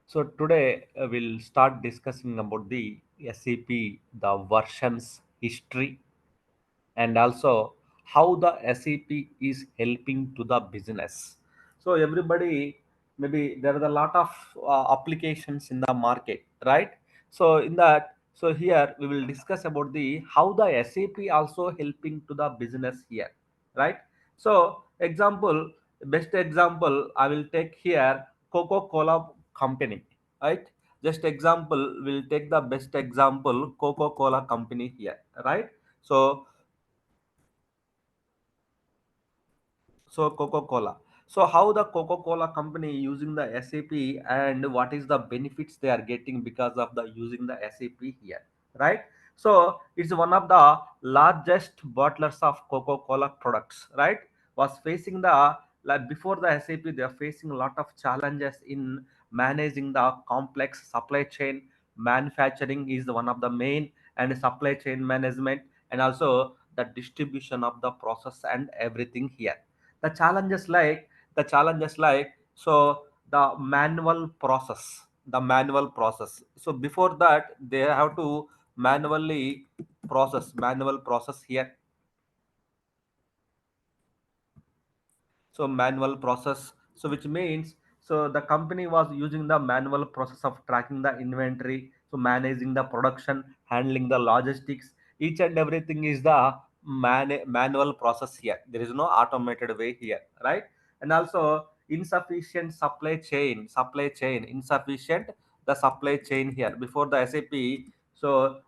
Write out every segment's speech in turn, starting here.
So today we'll start discussing about the SAP, the versions history, and also how the SAP is helping to the business. So everybody, maybe there are a lot of applications in the market, right? So in that, so here we will discuss about the how the SAP also helping to the business here, right? So example, best example I will take here Coca-Cola company, right? Just example, we'll take the best example Coca-Cola company here, right? So Coca-Cola. So how the Coca-Cola company using the SAP and what is the benefits they are getting because of the using the SAP here, right? So it's one of the largest bottlers of Coca-Cola products, right? Was facing the like before the SAP, they are facing a lot of challenges in managing the complex supply chain. Manufacturing is one of the main and supply chain management and also the distribution of the process and everything here the challenges like so the manual process so before that they have to manually manual process here so manual process so which means so the company was using the manual process of tracking the inventory so managing the production handling the logistics each and everything is the manual process here there is no automated way here right and also insufficient supply chain insufficient the supply chain here before the SAP so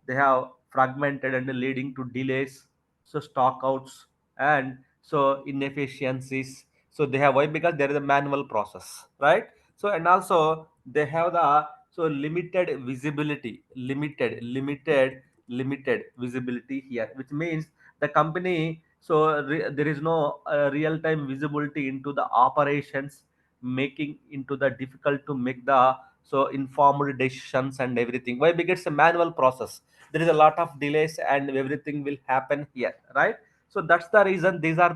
they have fragmented and leading to delays so stockouts and so inefficiencies so they have why because there is a manual process right so and also they have the so limited visibility here which means the company so there is no real time visibility into the operations making into the difficult to make the so informed decisions and everything why because it's a manual process there is a lot of delays and everything will happen here right so that's the reason these are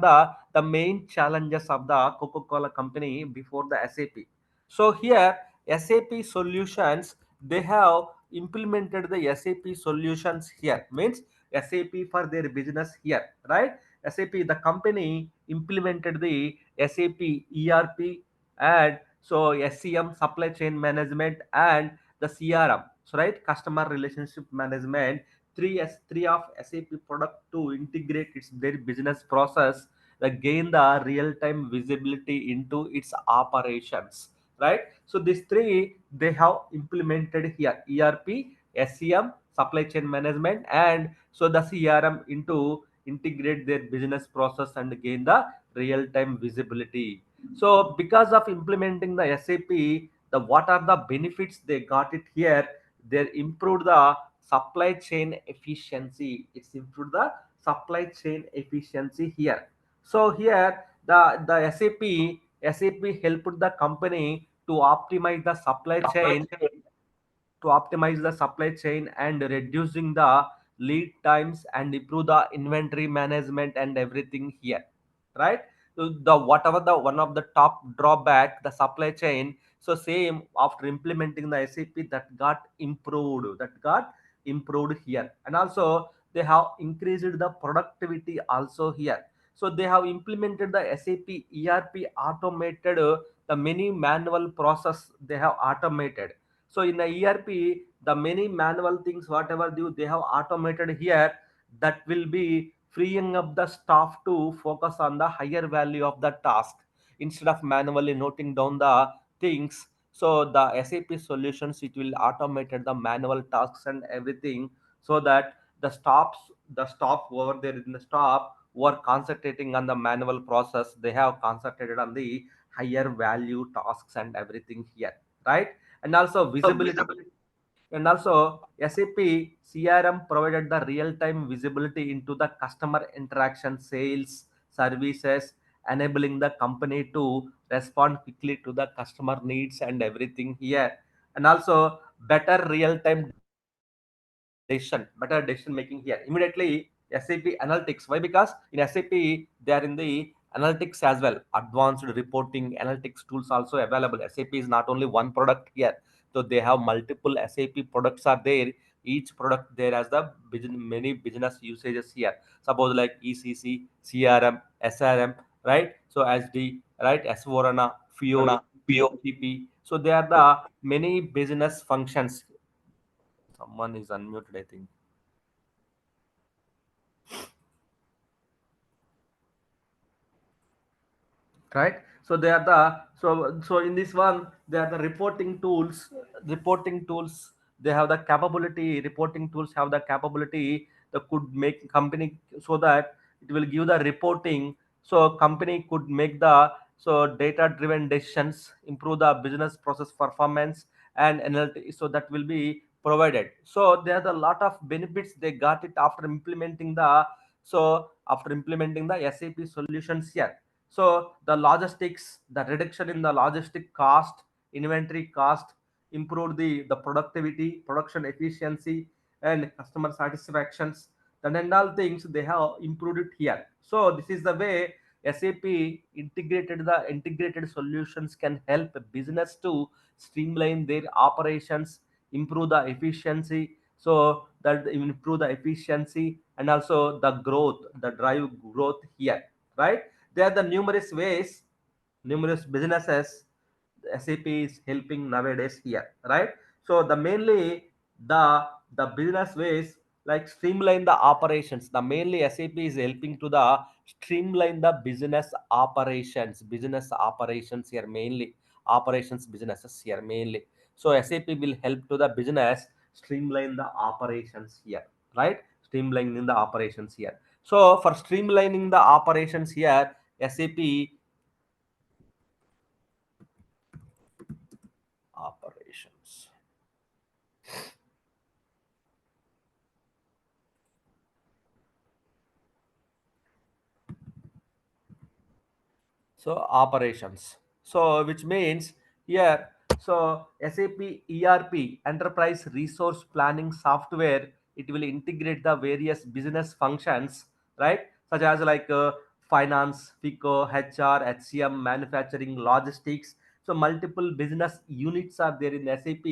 the main challenges of the Coca-Cola company before the SAP. So here SAP solutions they have implemented the SAP solutions here means SAP for their business here right SAP the company implemented the SAP ERP and so SCM supply chain management and the CRM so right customer relationship management 3 of SAP product to integrate its their business process that gain the real time visibility into its operations right so these three they have implemented here ERP SCM supply chain management and so the CRM into integrate their business process and gain the real time visibility so because of implementing the SAP the what are the benefits they got it here they improved the supply chain efficiency it's improved the supply chain efficiency here so here the SAP helped the company to optimize the supply chain and reducing the lead times and improve the inventory management and everything here right so the whatever the one of the top drawback the supply chain so same after implementing the SAP that got improved here and also they have increased the productivity also here so they have implemented the SAP ERP automated the many manual process they have automated so in the ERP the many manual things whatever they have automated here that will be freeing up the staff to focus on the higher value of the task instead of manually noting down the things so the SAP solutions it will automated the manual tasks and everything so that the staff over there in the staff who are concentrating on the manual process they have concentrated on the higher value tasks and everything here right and also visibility and also SAP CRM provided the real-time visibility into the customer interaction, sales, services, enabling the company to respond quickly to the customer needs and everything here. And also better decision making here. Immediately SAP analytics. Why? Because in SAP they are in the analytics as well. Advanced reporting analytics tools also available. SAP is not only one product here, so they have multiple SAP products are there. Each product there has the many business usages here. Suppose like ECC, CRM, SRM, right? So SD, right? S4HANA, Fiori, OTP. So they are the many business functions. Someone is unmuted, I think. Right, so they are the, so in this one they are the reporting tools. They have the capability, reporting tools have the capability that could make company, so that it will give the reporting, so company could make the, so data driven decisions, improve the business process performance and analytics, so that will be provided. So there are a lot of benefits they got it after implementing the, so after implementing the SAP solutions here. So the logistics, the reduction in the logistic cost, inventory cost, improve the productivity, production efficiency, and customer satisfactions. And all things they have improved it here. So this is the way SAP integrated solutions can help a business to streamline their operations, improve the efficiency. So that improve the efficiency and also the growth, the drive growth here, right? There are the numerous ways, numerous businesses SAP is helping nowadays here, right? So the mainly the business ways like streamline the operations. The mainly SAP is helping to the streamline the business operations here mainly, operations businesses here mainly. So SAP will help to the business streamline the operations here, right? Streamlining the operations here. So for streamlining the operations here, SAP operations. So operations. So which means here, so SAP ERP, Enterprise Resource Planning software, it will integrate the various business functions, right? Such as like finance, FICO, HR, HCM, manufacturing, logistics. So multiple business units are there in SAP.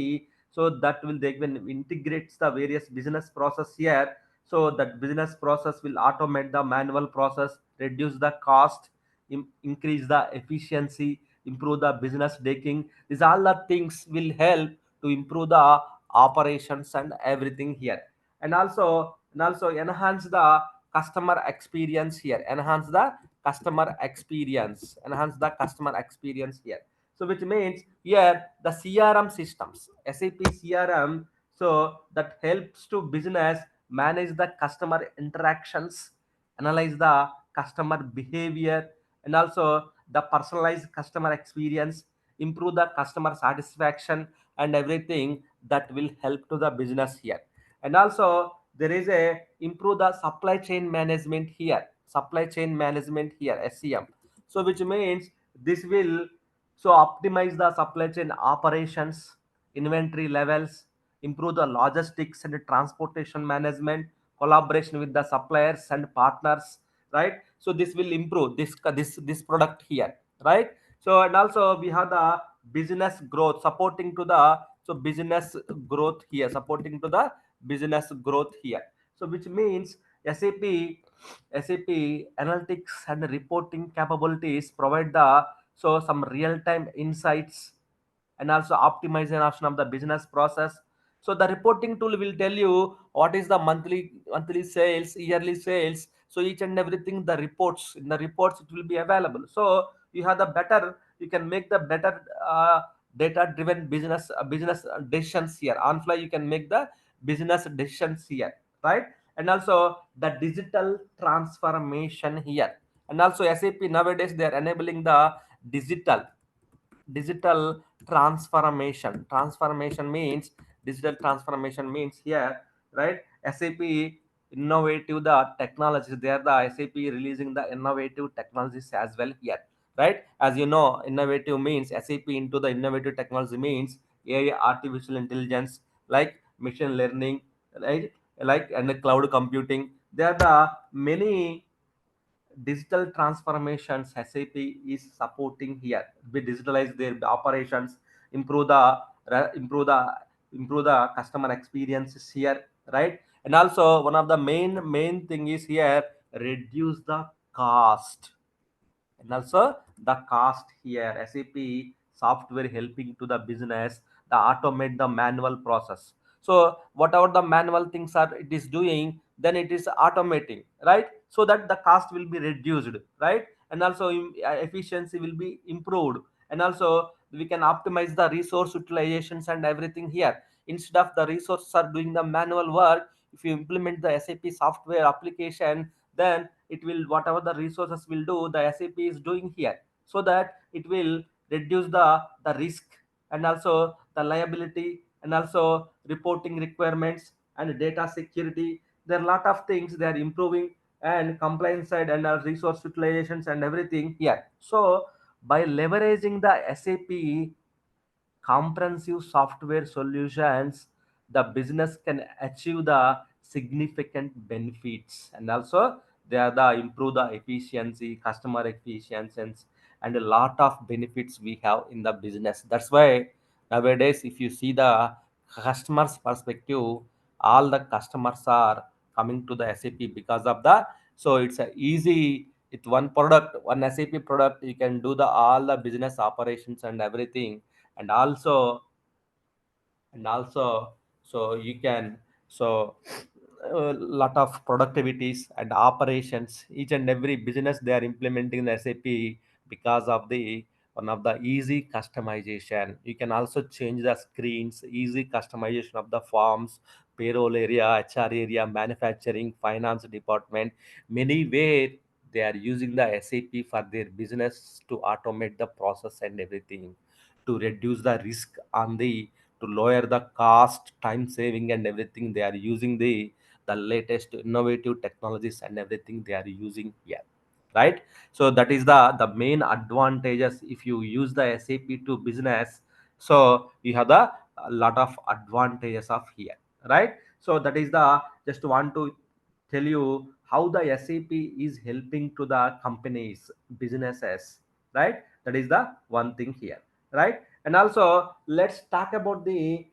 So that will they can integrates the various business process here. So that business process will automate the manual process, reduce the cost, increase the efficiency, improve the business taking. These all the things will help to improve the operations and everything here. And also enhance the customer experience here. Enhance the customer experience here. So which means here the CRM systems, SAP CRM, so that helps to business manage the customer interactions, analyze the customer behavior, and also the personalized customer experience, improve the customer satisfaction and everything that will help to the business here. And also there is a improve the supply chain management here, SCM. So which means this will, so optimize the supply chain operations, inventory levels, improve the logistics and transportation management, collaboration with the suppliers and partners, right? So this will improve this product here, right? So and also we have the business growth supporting to the, so business growth here, supporting to the business growth here. So which means SAP analytics and reporting capabilities provide the, so some real time insights and also optimization of the business process. So the reporting tool will tell you what is the monthly sales, yearly sales. So each and everything, the reports, in the reports it will be available. So you have the better, you can make the better data driven business decisions here. On fly you can make the business decisions here, right? And also the digital transformation here. And also SAP nowadays they are enabling the digital digital transformation means, digital transformation means here, right? SAP innovative the technologies, they are the SAP releasing the innovative technologies as well here, right? As you know, innovative means SAP into the innovative technology means AI, artificial intelligence, like machine learning, right? Like and the cloud computing. There are the many digital transformations SAP is supporting here. We digitalize their operations, improve the improve the improve the customer experiences here, right? And also one of the main thing is here, reduce the cost. And also the cost here, SAP software helping to the business, the automate the manual process. So whatever the manual things are it is doing, then it is automating, right? So that the cost will be reduced, right? And also efficiency will be improved. And also we can optimize the resource utilizations and everything here. Instead of the resources are doing the manual work, if you implement the SAP software application, then it will whatever the resources will do, the SAP is doing here. So that it will reduce the risk, and also the liability, and also reporting requirements and data security. There are a lot of things they are improving, and compliance side and resource utilizations and everything here. So by leveraging the SAP comprehensive software solutions, the business can achieve the significant benefits. And also they are the improve the efficiency, customer efficiency, and a lot of benefits we have in the business. That's why nowadays if you see the customers perspective, all the customers are coming to the SAP because of the, so it's a easy, it's one product, one SAP product, you can do the all the business operations and everything. And also, and also so you can, so a lot of productivities and operations, each and every business they are implementing the SAP because of the one of the easy customization. You can also change the screens, easy customization of the forms, payroll area, HR area, manufacturing, finance department, many where they are using the SAP for their business to automate the process and everything, to reduce the risk on the, to lower the cost, time saving and everything. They are using the latest innovative technologies and everything they are using here, right? So that is the main advantages if you use the SAP to business. So you have the a lot of advantages of here, right? So that is the, just want to tell you how the SAP is helping to the companies, businesses, right? That is the one thing here, right? And also let's talk about the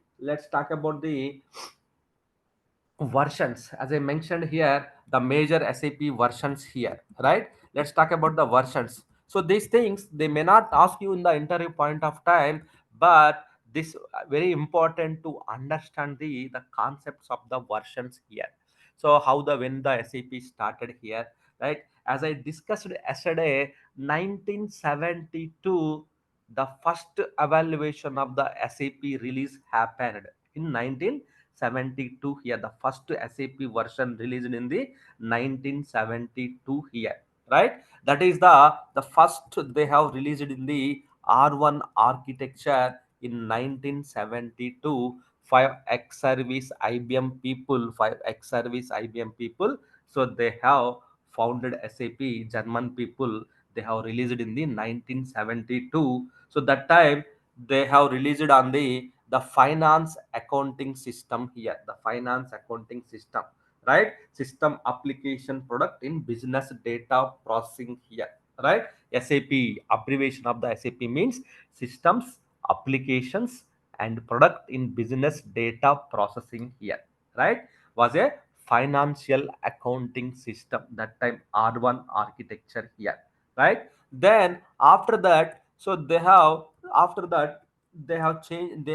versions. As I mentioned here, the major SAP versions here, right? Let's talk about the versions. So these things they may not ask you in the interview point of time, but this very important to understand the concepts of the versions here. So how the, when the SAP started here, right? As I discussed yesterday, 1972, the first evaluation of the SAP release happened in 1972 here. The first SAP version released in the 1972 here, right? That is the first they have released in the R1 architecture in 1972. 5x service IBM people, 5x service IBM people. So they have founded SAP, German people. They have released in the 1972. So that time they have released on the finance accounting system here, the finance accounting system, right? System application product in business data processing here, right? SAP, abbreviation of the SAP means systems, applications and product in business data processing here, right? Was a financial accounting system that time, R1 architecture here, right? Then after that, so they have, after that they have changed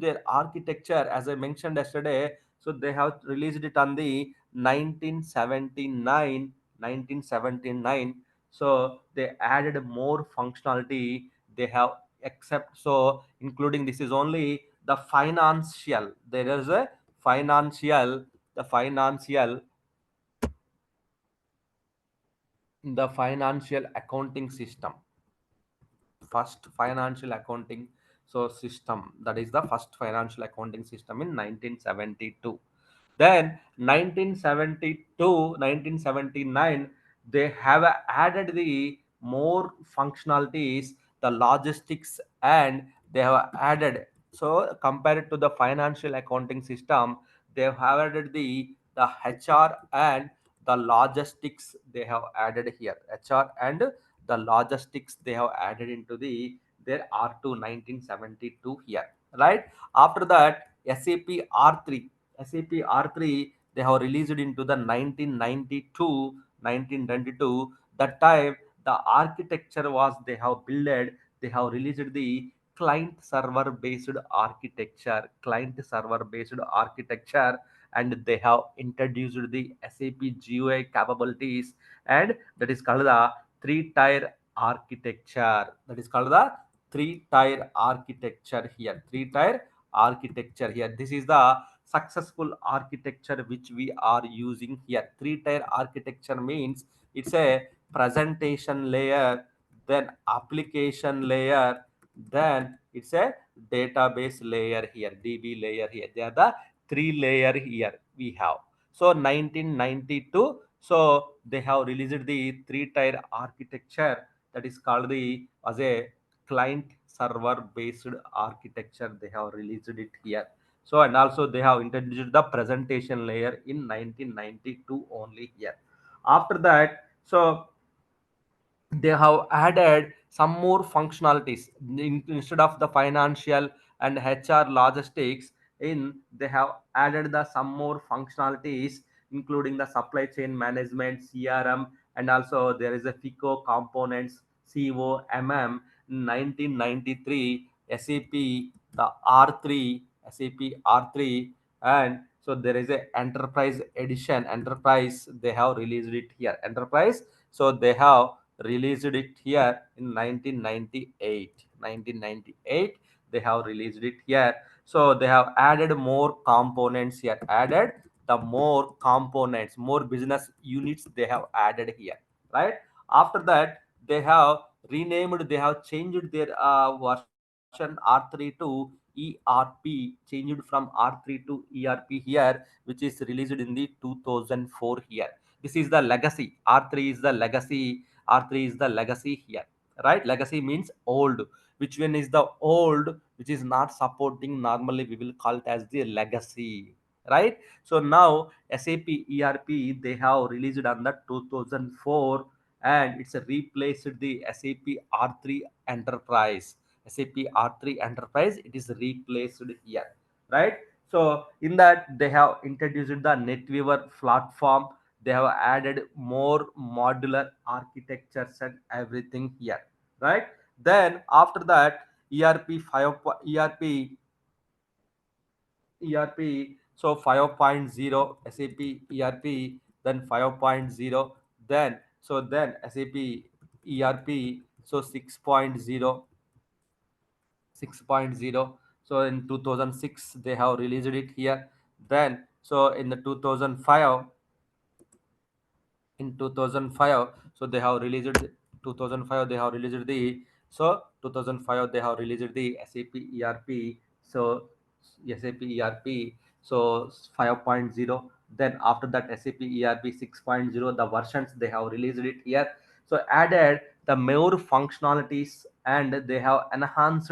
their architecture, as I mentioned yesterday. So they have released it on the 1979, 1979. So they added more functionality. They have, except so including, this is only the financial, there is a financial, the financial, the financial accounting system, first financial accounting so system, that is the first financial accounting system in 1972. Then 1972, 1979, they have added the more functionalities, the logistics, and they have added, so compared to the financial accounting system, they have added the HR and the logistics they have added here, HR and the logistics they have added into the their R2 1972 here, right? After that, SAP R3, SAP R3 they have released into the 1992, 1992. That time the architecture was they have built, they have released the client server based architecture, client server based architecture, and they have introduced the SAP GUI capabilities, and that is called the three-tier architecture. That is called the three-tier architecture here. Three-tier architecture here. This is the successful architecture which we are using here. Three-tier architecture means it's a presentation layer, then application layer, then it's a database layer here, DB layer here. They are the three layer here we have. So 1992, so they have released the three-tier architecture, that is called the as a client server based architecture. They have released it here. So and also they have introduced the presentation layer in 1992 only here. After that, so they have added some more functionalities instead of the financial and HR logistics. In they have added the some more functionalities, including the supply chain management, CRM, and also there is a FICO components, COMM. 1993 SAP the R3, SAP R3, and so there is a enterprise edition. Enterprise they have released it here. Enterprise, so they have released it here in 1998. 1998 they have released it here. So they have added more components here, added the more components, more business units they have added here, right? After that, they have renamed, they have changed their version R3 to ERP, changed from R3 to ERP here, which is released in the 2004 here. This is the legacy. R3 is the legacy. R3 is the legacy here, right? Legacy means old. Which one is the old, which is not supporting? Normally, we will call it as the legacy, right? So now SAP ERP they have released on the 2004, and it's replaced the SAP R3 Enterprise. SAP R3 Enterprise it is replaced here, right? So in that they have introduced the NetWeaver platform. They have added more modular architectures and everything here, right? Then after that, ERP 5 ERP, so 5.0 SAP ERP, then 5.0, then SAP ERP, so 6.0, 6.0. So in 2006 they have released it here. Then so in the 2005, in 2005, so they have released 2005 they have released the, so 2005 they have released the SAP ERP. So SAP ERP, so 5.0. Then after that SAP ERP 6.0, the versions they have released it here. So added the more functionalities, and they have enhanced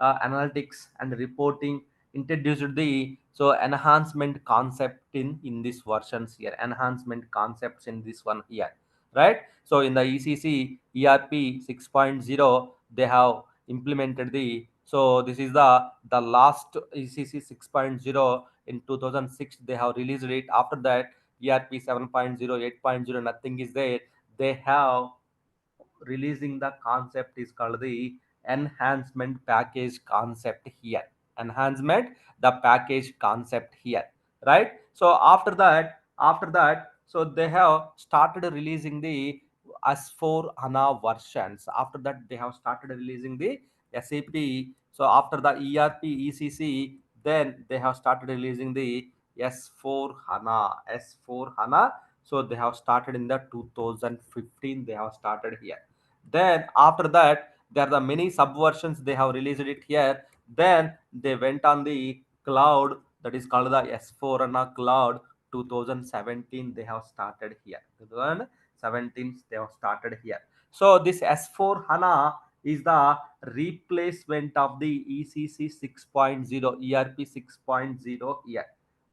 analytics and reporting, introduced the so enhancement concept in this versions here, enhancement concepts in this one here, right? So in the ECC ERP 6.0 they have implemented the, so this is the last ECC 6.0. In 2006 they have released it. After that ERP 7.0, 8.0, nothing is there. They have releasing the concept is called the enhancement package concept here. Enhancement the package concept here, right? So after that, so they have started releasing the S4 HANA versions. After that they have started releasing the SAP. So after the ERP ECC, then they have started releasing the S4 HANA. S4 HANA, so they have started in the 2015 they have started here. Then after that, there are the many subversions they have released it here. Then they went on the cloud, that is called the S4 HANA Cloud. 2017 they have started here. 2017 they have started here. So this S4 HANA is the replacement of the ECC 6.0, ERP 6.0 here,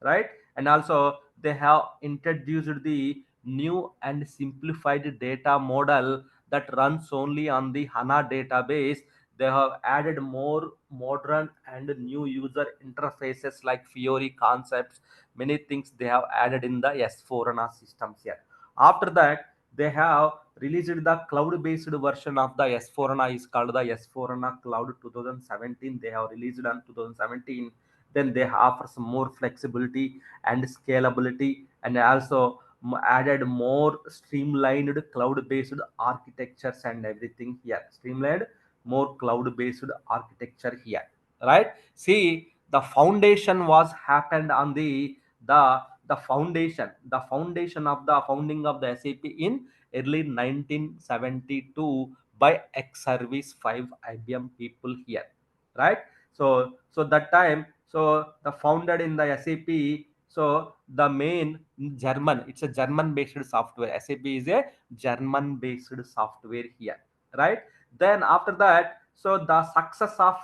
right? And also they have introduced the new and simplified data model that runs only on the HANA database. They have added more modern and new user interfaces like Fiori concepts. Many things they have added in the S4 HANA systems here. After that, they have released the cloud-based version of the S4 HANA is called the S4 HANA Cloud 2017. They have released on 2017. Then they offer some more flexibility and scalability, and also added more streamlined cloud-based architectures and everything here. Streamlined, more cloud-based architecture here, right? See, the foundation was happened on the foundation of the founding of the SAP in early 1972 by ex-service 5 IBM people here, right? So that time, so the founded in the SAP, so the main German, it's a German based software. SAP is a German based software here, right? Then after that, so the success of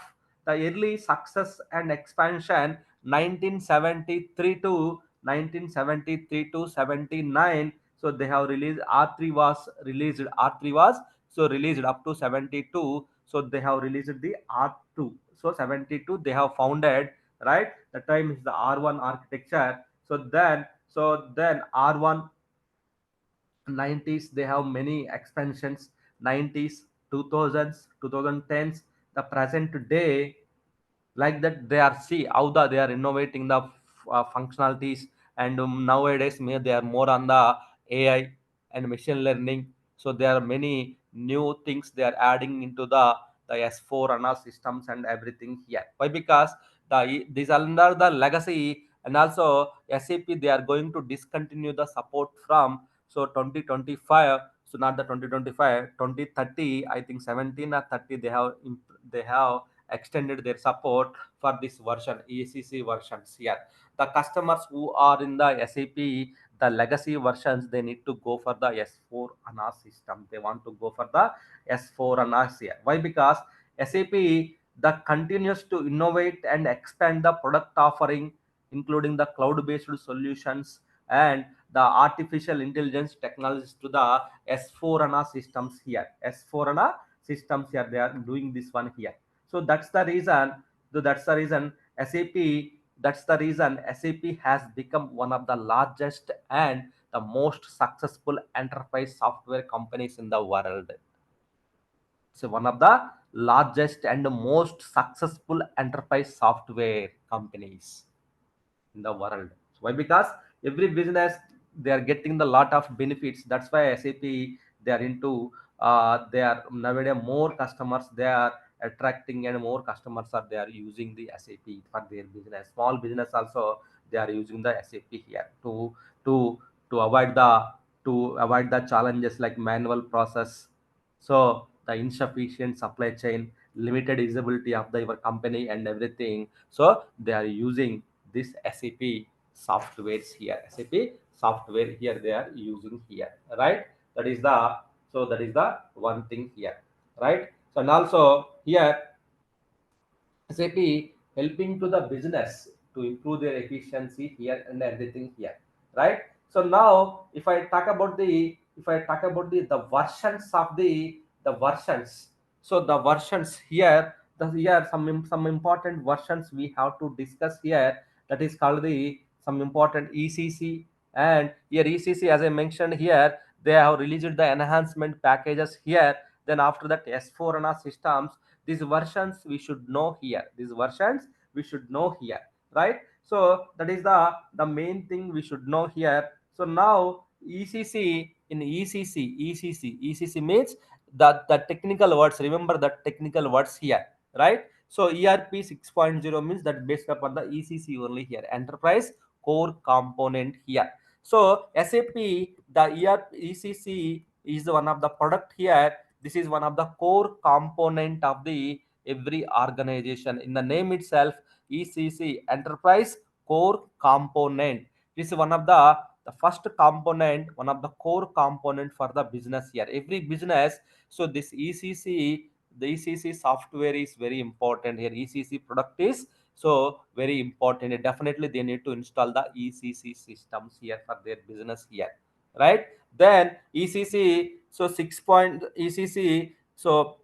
the early success and expansion 1973 to 1973 to 79. So they have released R3 was released, R3 was so released up to 72. So they have released the R2. So 72 they have founded, right? The time is the R1 architecture. So then R1 90s they have many expansions. 90s, 2000s, 2010s, the present day, like that they are, see how they are innovating the functionalities. And nowadays they are more on the AI and machine learning. So there are many new things they are adding into the S4 HANA systems and everything here. Why? Because these are under the legacy, and also SAP they are going to discontinue the support from so 2025. So not the 2025, 2030, I think 17 or 30 they have extended their support for this version, ECC versions here. The customers who are in the SAP, the legacy versions, they need to go for the S4 HANA system. They want to go for the S4 HANA here. Why? Because SAP that continues to innovate and expand the product offering, including the cloud-based solutions and the artificial intelligence technologies to the S4 HANA systems here. S4 HANA systems here, they are doing this one here. So that's the reason SAP, that's the reason SAP has become one of the largest and the most successful enterprise software companies in the world. So one of the largest and most successful enterprise software companies in the world. So why? Because every business they are getting the lot of benefits. That's why SAP they are into. They are nowadays more customers they are attracting, and more customers are they are using the SAP for their business. Small business also they are using the SAP here to to avoid the to avoid the challenges like manual process. So the insufficient supply chain, limited visibility of the your company and everything. So they are using this SAP softwares here. SAP software here they are using here, right? That is the one thing here, right? So and also here SAP helping to the business to improve their efficiency here and everything here, right? So now, if I talk about the versions of the versions, so the versions here, here some important versions we have to discuss here. That is called the some important ECC, and here ECC as I mentioned here, they have released the enhancement packages here. Then after that S4 HANA systems, these versions we should know here, these versions we should know here, right? So that is the main thing we should know here. So now ECC, in ECC means the technical words, remember the technical words here, right? So ERP 6.0 means that based upon the ECC only here, enterprise core component here. So SAP, the ERP ECC is one of the product here. This is one of the core component of the every organization. In the name itself, ECC, enterprise core component. This is one of the first component, one of the core component for the business here. Every business, so this ECC, the ECC software is very important here. ECC product is so very important. Definitely they need to install the ECC systems here for their business here, right? Then ECC, so 6 point ECC, so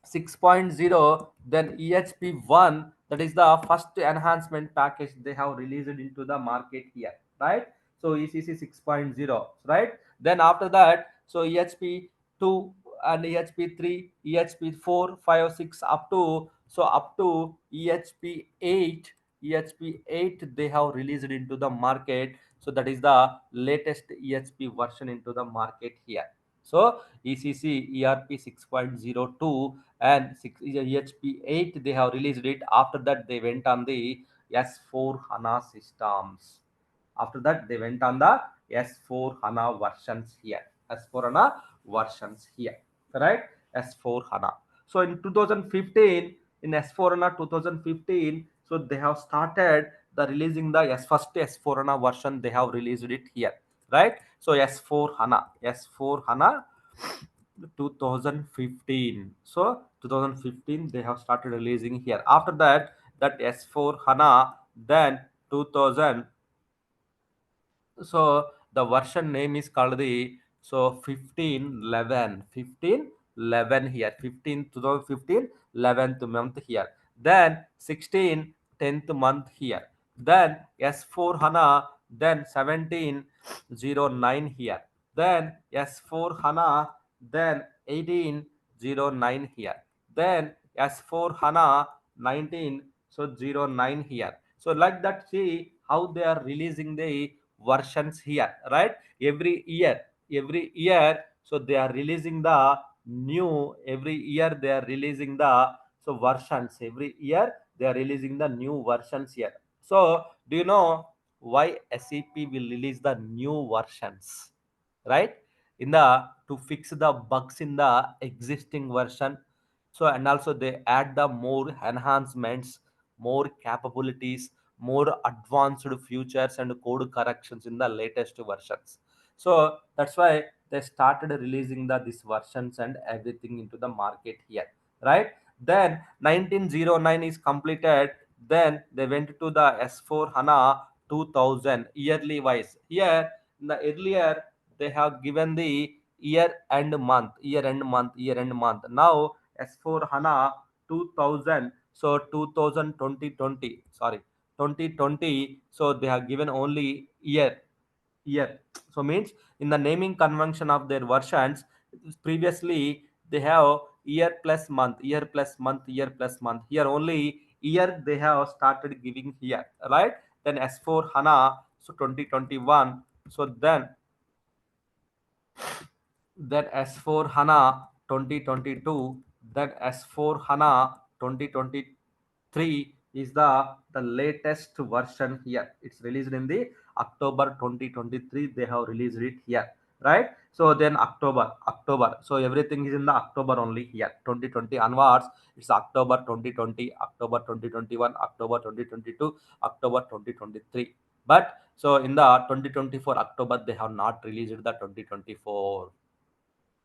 6.0, then EHP1, that is the first enhancement package they have released into the market here, right? So ECC 6.0, right? Then after that, so EHP2 and EHP3, EHP4, 5, 6 up to, so up to EHP8, EHP8 they have released into the market. So that is the latest EHP version into the market here. So ECC ERP 6.02 and 6 EHP8 they have released it. After that they went on the S4 HANA systems. After that they went on the S4 HANA versions here. S4 HANA versions here, right? S4 HANA. So in 2015, in S4 HANA 2015, so they have started the releasing the first S4 HANA version. They have released it here, right? So S4 HANA, S4 HANA 2015. So 2015 they have started releasing here. After that, that S4 HANA, then 2000, so the version name is called the, so 1511 here, 15 2015 11th month here, then 16 10th month here, then S4 HANA, then 1709 here, then S4 HANA, then 1809 here, then S4 HANA 19, so 09 here. So like that, see how they are releasing the versions here, right? Every year, so they are releasing the new, every year they are releasing the, so versions, every year they are releasing the new versions here. So do you know why SAP will release the new versions, right? In the, to fix the bugs in the existing version. So and also they add the more enhancements, more capabilities, more advanced features and code corrections in the latest versions. So that's why they started releasing the these versions and everything into the market here, right? Then 1909 is completed, then they went to the S4 HANA 2000 yearly wise. Here in the earlier they have given the year and month, year and month, year and month. Now S4 HANA 2000, so 2020, sorry, 2020, so they have given only year. So means in the naming convention of their versions, previously they have year plus month, year plus month, year plus month. Here only year they have started giving here, right? Then S4 HANA, so 2021. So then S4 HANA 2022, then S4 HANA 2023 is the latest version here. It's released in the October 2023. They have released it here, right? So then October. So everything is in the October only here. 2020 onwards, it's October 2020, October 2021, October 2022, October 2023. But so in the 2024 October, they have not released the 2024,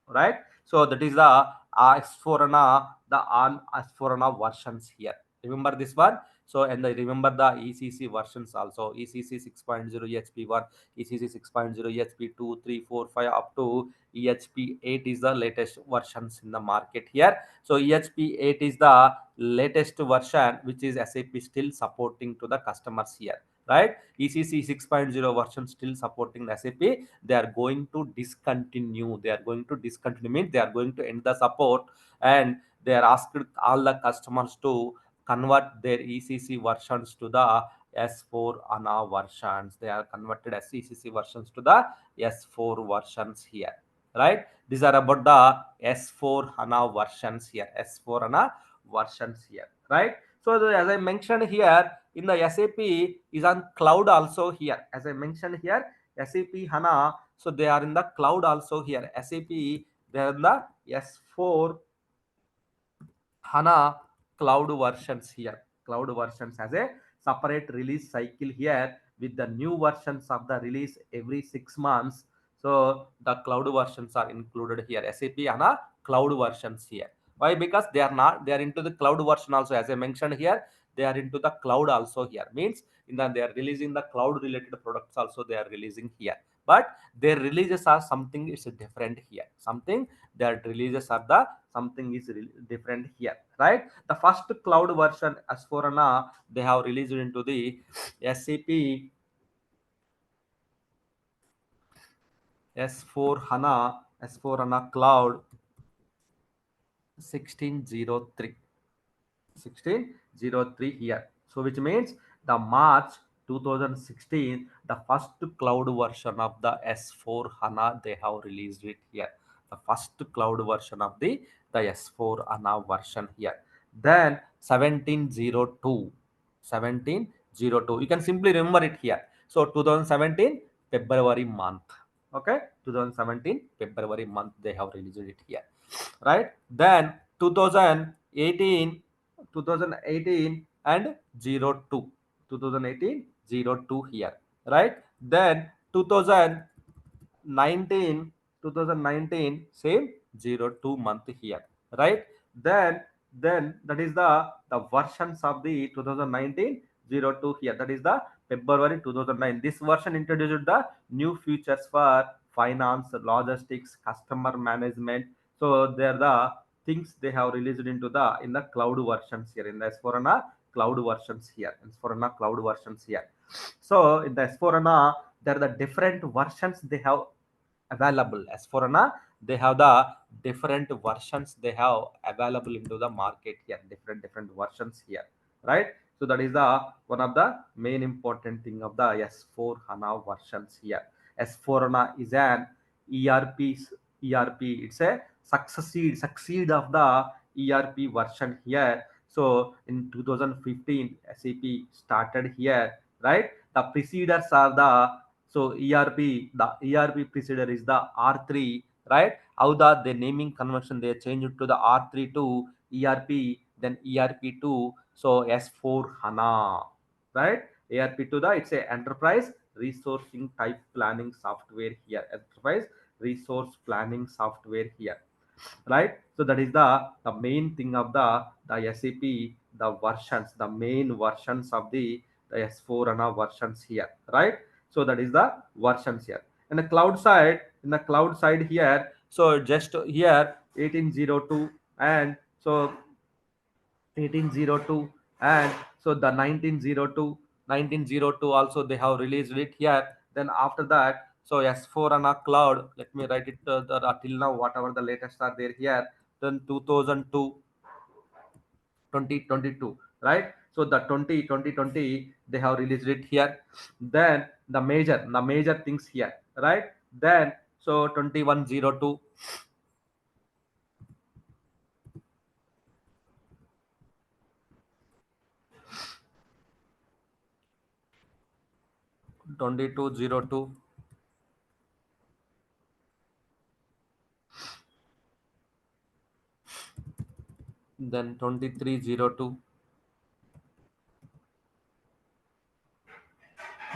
right? So that is the S4HANA, the on S4HANA versions here. Remember this one. So and I remember the ECC versions also. ECC 6.0 EHP1, ECC 6.0 EHP2, 3, 4, 5 up to EHP8 is the latest versions in the market here. So EHP8 is the latest version which is SAP still supporting to the customers here, right? ECC 6.0 version still supporting the SAP. They are going to discontinue, they are going to discontinue means they are going to end the support, and they are asked all the customers to convert their ECC versions to the S4 HANA versions. They are converted as ECC versions to the S4 versions here, right? These are about the S4 HANA versions here, S4 HANA versions here, right? So as I mentioned here, in the SAP is on cloud also here. As I mentioned here, SAP HANA, so they are in the cloud also here. SAP, they are in the S4 HANA cloud versions here. Cloud versions has a separate release cycle here with the new versions of the release every 6 months. So the cloud versions are included here. SAP HANA cloud versions here. Why? Because they are not, they are into the cloud version also. As I mentioned here, they are into the cloud also here. Means in the, they are releasing the cloud related products also they are releasing here. but their releases are something is different here. Something their releases are the something is different here, right? The first cloud version as for hana they have released into the SAP S4 HANA Cloud 1603. 1603 here. So which means the March 2016, the first cloud version of the S4 HANA they have released it here. The first cloud version of the S4 HANA version here. Then 1702. 1702. You can simply remember it here. So 2017 February month. Okay, 2017 February month they have released it here, right? Then 2018 2018 and 02, 2018 02 here, right? Then 2019 2019 same 02 month here, right? Then that is the versions of the 2019 02 here, that is the February 2009. This version introduced the new features for finance, logistics, customer management. So they're the things they have released into the in the cloud versions here, in the S4HANA cloud versions here, S4HANA cloud versions here. So in the S4HANA there are the different versions they have available. As for HANA, they have the different versions they have available into the market here, different versions here, right? So that is the one of the main important thing of the S4 HANA versions here. S4 HANA is an ERP ERP. It's a succeed of the ERP version here. So in 2015, SAP started here, right? The preceders are the ERP, the ERP procedure is the R3, right? How the naming convention they changed to the R3 to ERP, then ERP to so S4 HANA, right? ERP to the it's a enterprise resourcing type planning software here, enterprise resource planning software here, right? So that is the main thing of the SAP, the versions, the main versions of the S4 HANA versions here, right? So that is the versions here. And the cloud side, in the cloud side here, so just here 1802 and so 1802 and so the 1902 also they have released it here. Then after that so S4 on a cloud, let me write it till now whatever the latest are there here. Then 2002 2022, right? So the 2020 they have released it here. Then the major things here, right? Then so 2102 2202, then 2302,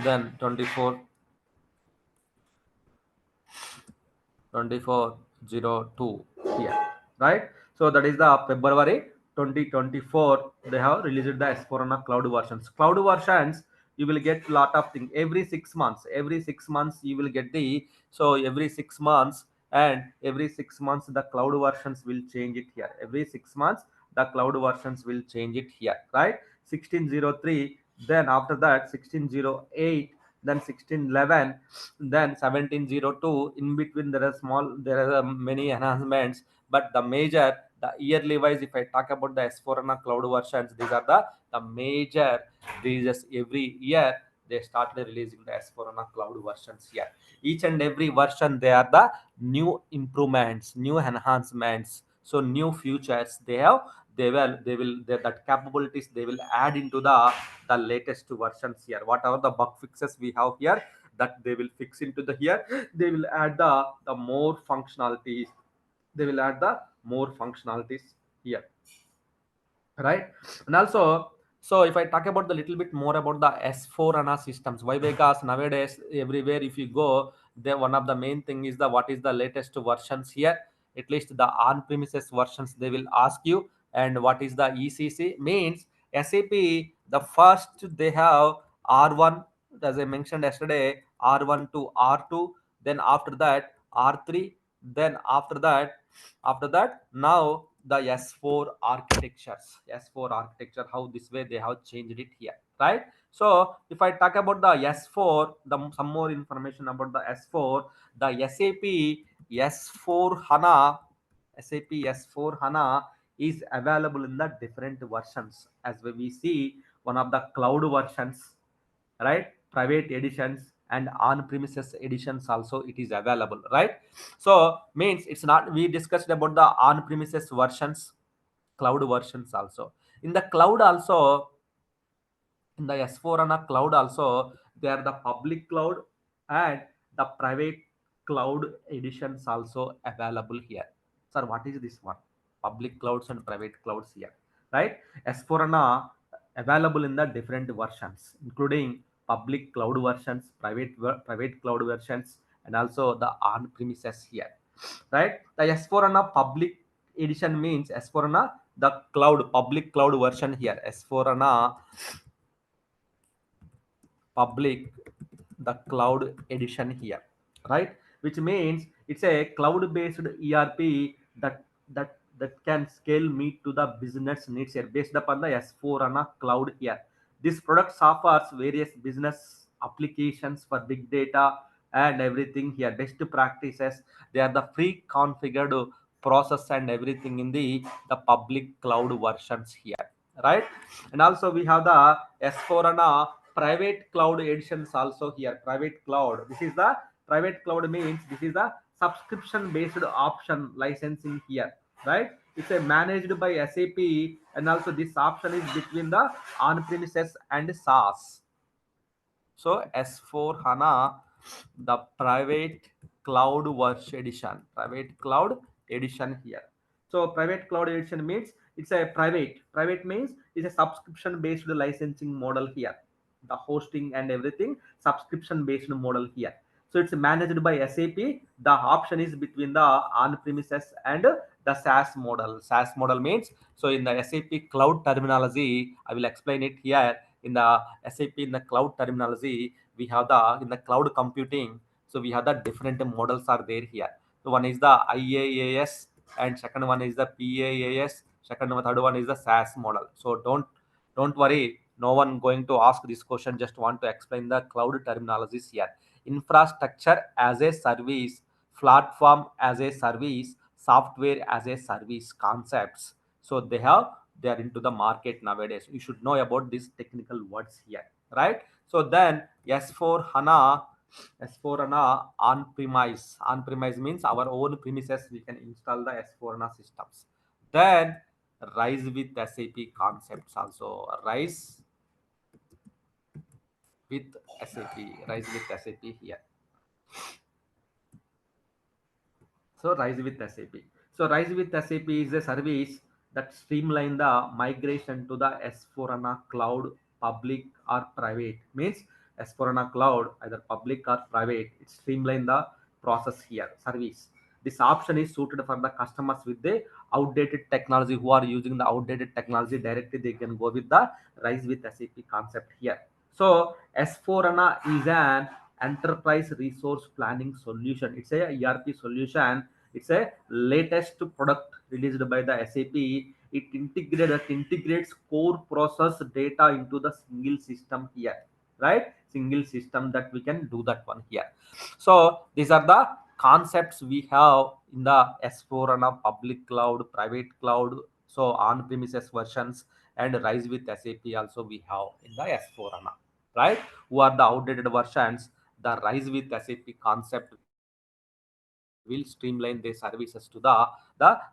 then 2402 here, right? So that is the February 2024 they have released the S4 cloud versions. Cloud versions you will get lot of things every 6 months. Every 6 months you will get the so every 6 months, and every 6 months the cloud versions will change it here. Every 6 months the cloud versions will change it here, right? 1603, then after that 1608, then 1611, then 1702. In between there are many enhancements, but the major the yearly wise if I talk about the S4 HANA cloud versions, these are the major releases every year. They started releasing the S4 HANA cloud versions here. Each and every version they are the new improvements, new enhancements, so new features they have. That capabilities they will add into the latest versions here. Whatever the bug fixes we have here, that they will fix into the here. They will add the more functionalities. They will add the more functionalities here, right? And also, so if I talk about the little bit more about the S4 HANA systems, why? Because nowadays everywhere if you go, then one of the main thing is the what is the latest versions here. At least the on-premises versions they will ask you, and what is the ECC means. SAP the first they have R1, as I mentioned yesterday, R1 to R2, then after that R3, then after that now the S4 architectures, S4 architecture, how this way they have changed it here, right? So if I talk about the S4, some more information about the S4, the S4 HANA, SAP S4 HANA is available in the different versions. As we see, one of the cloud versions, right? Private editions and on-premises editions also it is available, right? So means it's not, we discussed about the on-premises versions, cloud versions also. In the cloud also, in the S4 and a cloud also, they are the public cloud and the private cloud editions also available here. Sir, what is this one? Public clouds and private clouds here, right? S4 and a available in the different versions, including public cloud versions, private cloud versions, and also the on-premises here, right? The S4 and a public edition means S4 and a the cloud public cloud version here. S4 and a public, the cloud edition here, right? Which means it's a cloud based ERP that can scale meet to the business needs here based upon the S4 on a cloud here. This product offers various business applications for big data and everything here, best practices. They are the free configured process and everything in the public cloud versions here, right? And also we have the S4 and a private cloud editions also here. Private cloud, this is the private cloud means this is the subscription based option licensing here, right? It's a managed by SAP, and also this option is between the on premises and SaaS. So S4 HANA, the private cloud edition here. So private cloud edition means it's a private means it's a subscription based licensing model here. The hosting and everything subscription based model here. So it's managed by SAP. The option is between the on premises and the SaaS model. SaaS model means, so in the SAP cloud terminology, I will explain it here. In the SAP, in the cloud terminology, we have the, in the cloud computing, so we have the different models are there here. So one is the IaaS, and second one is the PaaS, third one is the SaaS model. So don't worry, no one going to ask this question, just want to explain the cloud terminologies here. Infrastructure as a service, platform as a service, software as a service concepts. So they are into the market nowadays. You should know about these technical words here, right? So then S4 HANA, S4 HANA on premise means our own premises we can install the S4 HANA systems. Then rise with SAP concepts also. With rise with SAP here. So Rise with SAP. So Rise with SAP is a service that streamline the migration to the S4 HANA cloud, public or private. Means S4 HANA cloud, either public or private. It streamline the process here. Service. This option is suited for the customers with the outdated technology, who are using the outdated technology directly. They can go with the Rise with SAP concept here. So S4 HANA is an enterprise resource planning solution. It's a ERP solution. It's a latest product released by the SAP. It integrates core process data into the single system here, right? Single system that we can do that one here. So these are the concepts we have in the S4 and a public cloud, private cloud, so on premises versions, and Rise with SAP also we have in the S4 HANA, right? Who are the outdated versions, the Rise with SAP concept will streamline their services to the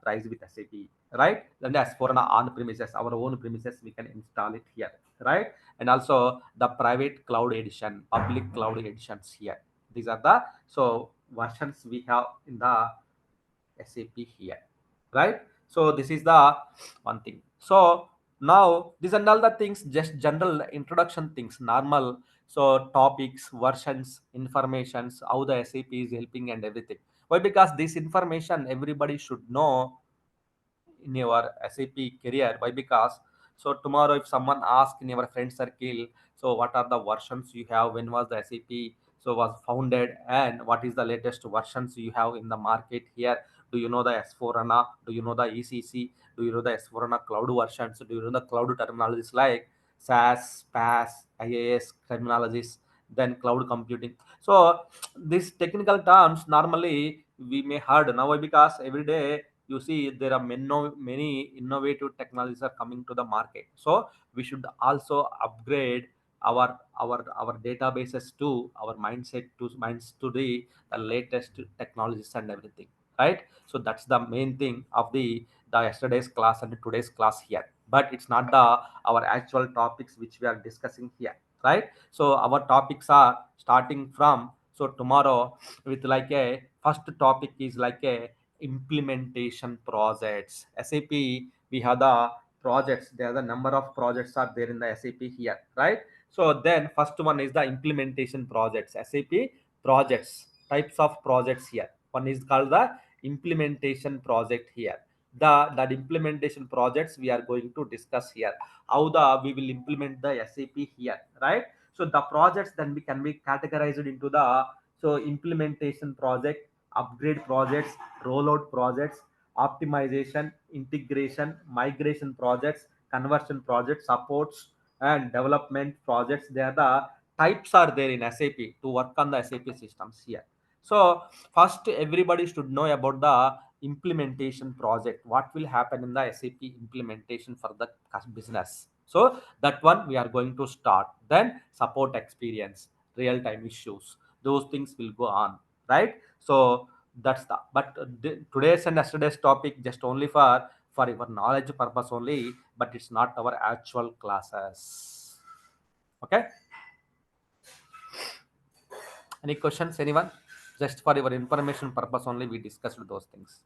Rise with SAP, right? Then as for an on premises, our own premises, we can install it here, right? And also the private cloud edition, public cloud editions here. These are the, so versions we have in the SAP here, right? So this is the one thing. So now these are all the things, just general introduction things, normal. So topics, versions, informations, how the SAP is helping and everything. Why? Because this information everybody should know in your SAP career. Why? Because so tomorrow if someone asks in your friend circle, so what are the versions you have? When was the SAP? so was founded, and what is the latest versions you have in the market here. Do you know the S4HANA? Do you know the ECC? Do you know the S4HANA cloud versions? Do you know the cloud terminologies like SaaS, PaaS, IaaS terminologies, then cloud computing? So these technical terms normally we may heard now, because every day you see there are many innovative technologies are coming to the market. So we should also upgrade our databases to our mindset to minds to the latest technologies and everything, right? So that's the main thing of the yesterday's class and today's class here, but it's not the our actual topics which we are discussing here, right? So our topics are starting from, so tomorrow, with like a first topic is like a implementation projects. SAP, we have the projects, there are the number of projects are there in the SAP here, right? So then first one is the implementation projects. SAP projects, types of projects here. One is called the implementation project here. The implementation projects we are going to discuss here. How the we will implement the SAP here, right? So the projects then we can be categorized into the, so implementation project, upgrade projects, rollout projects, optimization, integration, migration projects, conversion projects, supports, and development projects. They are the types are there in SAP to work on the SAP systems here. So first everybody should know about the implementation project. What will happen in the SAP implementation for the business? So that one we are going to start. Then support experience, real time issues, those things will go on, right? So that's the, but today's and yesterday's topic just only for your knowledge purpose only, but it's not our actual classes. Okay, any questions anyone? Just for your information purpose only we discussed those things.